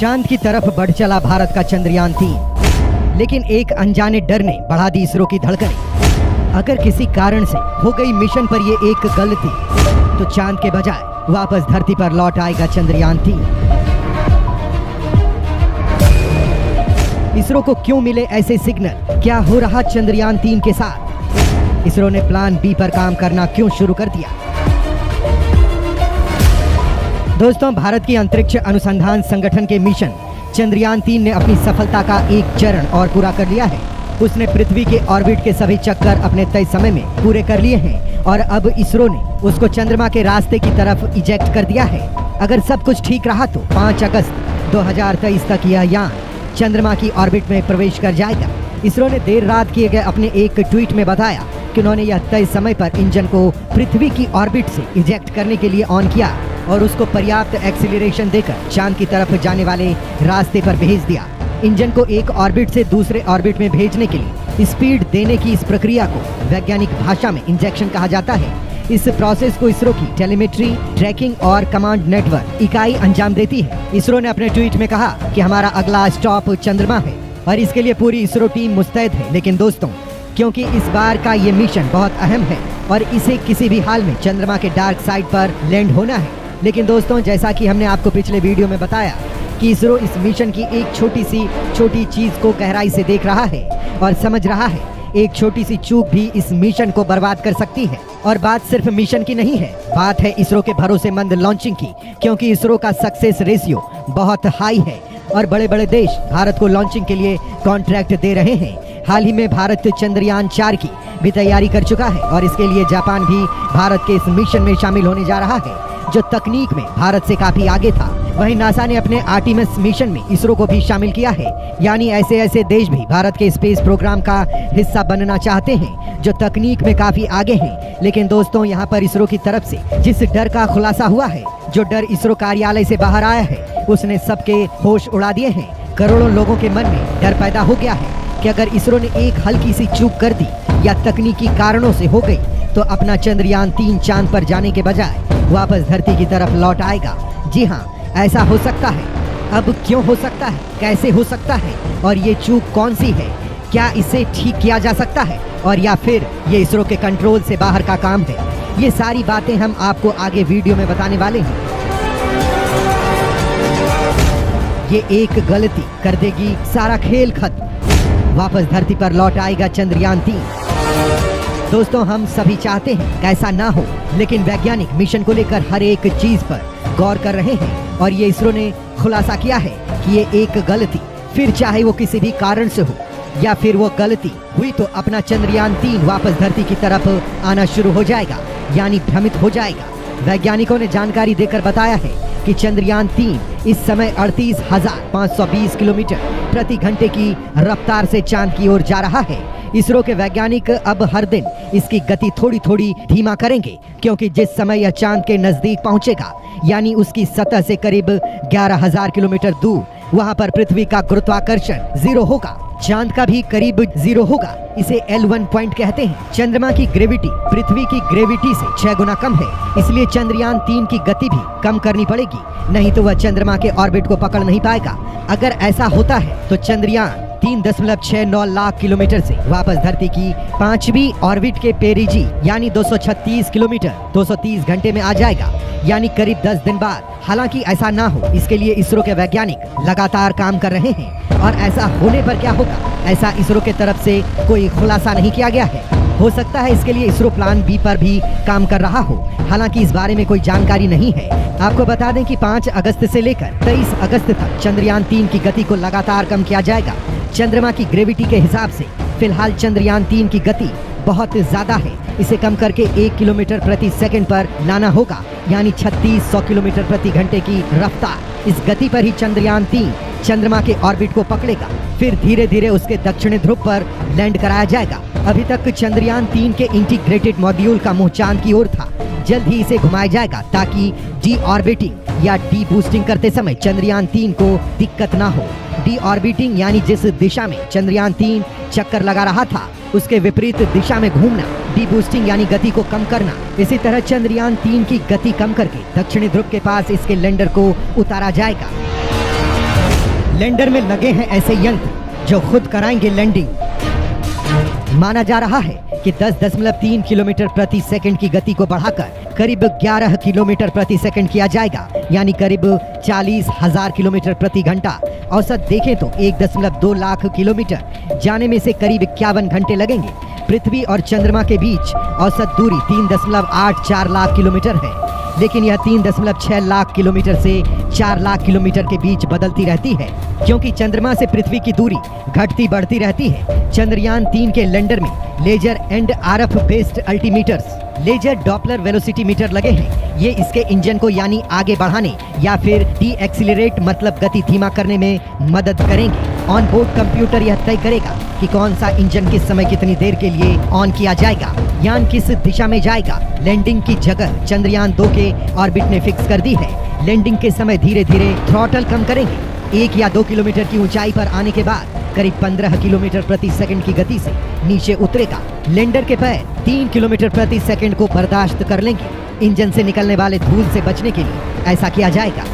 चांद की तरफ बढ़ चला भारत का चंद्रयान-3, लेकिन एक अनजाने डर ने बढ़ा दी इसरो की धड़कनें। अगर किसी कारण से हो गई मिशन पर ये एक गलती, तो चांद के बजाय वापस धरती पर लौट आएगा चंद्रयान-3। इसरो को क्यों मिले ऐसे सिग्नल? क्या हो रहा चंद्रयान-3 के साथ? इसरो ने प्लान बी पर काम करना क्यों शुरू कर दिया? दोस्तों, भारत की अंतरिक्ष अनुसंधान संगठन के मिशन चंद्रयान-3 ने अपनी सफलता का एक चरण और पूरा कर लिया है। उसने पृथ्वी के ऑर्बिट के सभी चक्कर अपने तय समय में पूरे कर लिए हैं और अब इसरो ने उसको चंद्रमा के रास्ते की तरफ इजेक्ट कर दिया है। अगर सब कुछ ठीक रहा तो 5 अगस्त 2023 तक यह यान चंद्रमा की ऑर्बिट में प्रवेश कर जाएगा। इसरो ने देर रात किए गए अपने एक ट्वीट में बताया कि उन्होंने यह तय समय पर इंजन को पृथ्वी की ऑर्बिट से इजेक्ट करने के लिए ऑन किया और उसको पर्याप्त एक्सीलरेशन देकर चांद की तरफ जाने वाले रास्ते पर भेज दिया। इंजन को एक ऑर्बिट से दूसरे ऑर्बिट में भेजने के लिए स्पीड देने की इस प्रक्रिया को वैज्ञानिक भाषा में इंजेक्शन कहा जाता है। इस प्रोसेस को इसरो की टेलीमेट्री, ट्रैकिंग और कमांड नेटवर्क इकाई अंजाम देती है। इसरो ने अपने ट्वीट में कहा कि हमारा अगला स्टॉप चंद्रमा है और इसके लिए पूरी इसरो टीम मुस्तैद है। लेकिन दोस्तों, क्योंकि इस बार का ये मिशन बहुत अहम है और इसे किसी भी हाल में चंद्रमा के डार्क साइड पर लैंड होना है। लेकिन दोस्तों, जैसा कि हमने आपको पिछले वीडियो में बताया कि इसरो इस मिशन की एक छोटी चीज को गहराई से देख रहा है और समझ रहा है। एक छोटी सी चूक भी इस मिशन को बर्बाद कर सकती है। और बात सिर्फ मिशन की नहीं है, बात है इसरो के भरोसेमंद लॉन्चिंग की, क्योंकि इसरो का सक्सेस रेशियो बहुत हाई है और बड़े बड़े देश भारत को लॉन्चिंग के लिए कॉन्ट्रैक्ट दे रहे हैं। हाल ही में भारत चंद्रयान-4 की भी तैयारी कर चुका है और इसके लिए जापान भी भारत के इस मिशन में शामिल होने जा रहा है, जो तकनीक में भारत से काफी आगे था। वहीं नासा ने अपने आर्टेमिस मिशन में इसरो को भी शामिल किया है। यानी ऐसे देश भी भारत के स्पेस प्रोग्राम का हिस्सा बनना चाहते हैं जो तकनीक में काफी आगे हैं। लेकिन दोस्तों, यहाँ पर इसरो की तरफ से जिस डर का खुलासा हुआ है, जो डर इसरो कार्यालय से बाहर आया है, उसने सबके होश उड़ा दिए हैं। करोड़ों लोगों के मन में डर पैदा हो गया है कि अगर इसरो ने एक हल्की सी चूक कर दी या तकनीकी कारणों से हो गई तो अपना चंद्रयान-3 चांद पर जाने के बजाय वापस धरती की तरफ लौट आएगा। जी हाँ, ऐसा हो सकता है। अब क्यों हो सकता है, कैसे हो सकता है और ये चूक कौन सी है? क्या इसे ठीक किया जा सकता है और या फिर ये इसरो के कंट्रोल से बाहर का काम है? ये सारी बातें हम आपको आगे वीडियो में बताने वाले हैं। ये एक गलती कर देगी सारा खेल खत्म। वापस धरती पर लौट आएगा चंद्रयान-3। दोस्तों, हम सभी चाहते हैं कि ऐसा ना हो, लेकिन वैज्ञानिक मिशन को लेकर हर एक चीज पर गौर कर रहे हैं और ये इसरो ने खुलासा किया है कि ये एक गलती, फिर चाहे वो किसी भी कारण से हो या फिर वो गलती हुई, तो अपना चंद्रयान-3 वापस धरती की तरफ आना शुरू हो जाएगा, यानी भ्रमित हो जाएगा। वैज्ञानिकों ने जानकारी देकर बताया है कि चंद्रयान-3 इस समय 38,520 किलोमीटर प्रति घंटे की रफ्तार से चांद की ओर जा रहा है। इसरो के वैज्ञानिक अब हर दिन इसकी गति थोड़ी धीमा करेंगे, क्योंकि जिस समय यह चांद के नजदीक पहुंचेगा, यानी उसकी सतह से करीब 11,000 किलोमीटर दूर, वहां पर पृथ्वी का गुरुत्वाकर्षण 0 होगा, चांद का भी करीब 0 होगा। इसे L1 पॉइंट कहते हैं। चंद्रमा की ग्रेविटी पृथ्वी की ग्रेविटी से 6 गुना कम है, इसलिए चंद्रयान-3 की गति भी कम करनी पड़ेगी, नहीं तो वह चंद्रमा के ऑर्बिट को पकड़ नहीं पाएगा। अगर ऐसा होता है तो चंद्रयान 3.69 लाख किलोमीटर से वापस धरती की 5वीं ऑर्बिट के पेरिजी यानी 236 किलोमीटर 230 घंटे में आ जाएगा, यानी करीब 10 दिन बाद। हालांकि ऐसा ना हो, इसके लिए इसरो के वैज्ञानिक लगातार काम कर रहे हैं और ऐसा होने पर क्या होगा, ऐसा इसरो के तरफ से कोई खुलासा नहीं किया गया है। हो सकता है इसके लिए इसरो प्लान बी पर भी काम कर रहा हो, हालांकि इस बारे में कोई जानकारी नहीं है। आपको बता दें कि 5 अगस्त से लेकर 23 अगस्त तक चंद्रयान-3 की गति को लगातार कम किया जाएगा। चंद्रमा की ग्रेविटी के हिसाब से फिलहाल चंद्रयान-3 की गति बहुत ज्यादा है, इसे कम करके 1 किलोमीटर प्रति सेकंड पर लाना होगा, यानी 3600 किलोमीटर प्रति घंटे की रफ्तार। इस गति पर ही चंद्रयान-3 चंद्रमा के ऑर्बिट को पकड़ेगा, फिर धीरे धीरे उसके दक्षिणी ध्रुव पर लैंड कराया जाएगा। अभी तक चंद्रयान-3 के इंटीग्रेटेड मॉड्यूल का मुंह चांद की ओर था। जल्द ही इसे घुमाया जाएगा ताकि डी ऑर्बिटिंग या डी बूस्टिंग करते समय चंद्रयान-3 को दिक्कत ना हो। डी ऑर्बिटिंग यानी जिस दिशा में चंद्रयान-3 चक्कर लगा रहा था, उसके विपरीत दिशा में घूमना। डी बूस्टिंग यानी गति को कम करना। इसी तरह चंद्रयान-3 की गति कम करके दक्षिणी ध्रुव के पास इसके लैंडर को उतारा जाएगा। लैंडर में लगे हैं ऐसे यंत्र जो खुद कराएंगे लैंडिंग। माना जा रहा है कि 10.3 किलोमीटर प्रति सेकंड की गति को बढ़ाकर करीब 11 किलोमीटर प्रति सेकंड किया जाएगा, यानी करीब 40,000 किलोमीटर प्रति घंटा। औसत देखें तो 1.2 लाख किलोमीटर जाने में से करीब 51 घंटे लगेंगे। पृथ्वी और चंद्रमा के बीच औसत दूरी 3.84 लाख किलोमीटर है, लेकिन यह 3.6 लाख किलोमीटर से 4 लाख किलोमीटर के बीच बदलती रहती है, क्योंकि चंद्रमा से पृथ्वी की दूरी घटती बढ़ती रहती है। चंद्रयान 3 के लैंडर में laser and RF based altimeters, laser Doppler velocity meter लगे हैं। ये इसके इंजन को यानी आगे बढ़ाने या फिर डी एक्सीलरेट मतलब गति धीमा करने में मदद करेंगे। ऑन बोर्ड कंप्यूटर यह तय करेगा कि कौन सा इंजन किस समय कितनी देर के लिए ऑन किया जाएगा, यान किस दिशा में जाएगा। लैंडिंग की जगह चंद्रयान 2 के ऑर्बिट ने फिक्स कर दी है। लैंडिंग के समय धीरे धीरे थ्रॉटल कम करेंगे। 1 या 2 किलोमीटर की ऊंचाई पर आने के बाद करीब 15 किलोमीटर प्रति सेकंड की गति से नीचे उतरेगा। लैंडर के पैर 3 किलोमीटर प्रति सेकंड को बर्दाश्त कर लेंगे। इंजन से निकलने वाले धूल से बचने के लिए ऐसा किया जाएगा।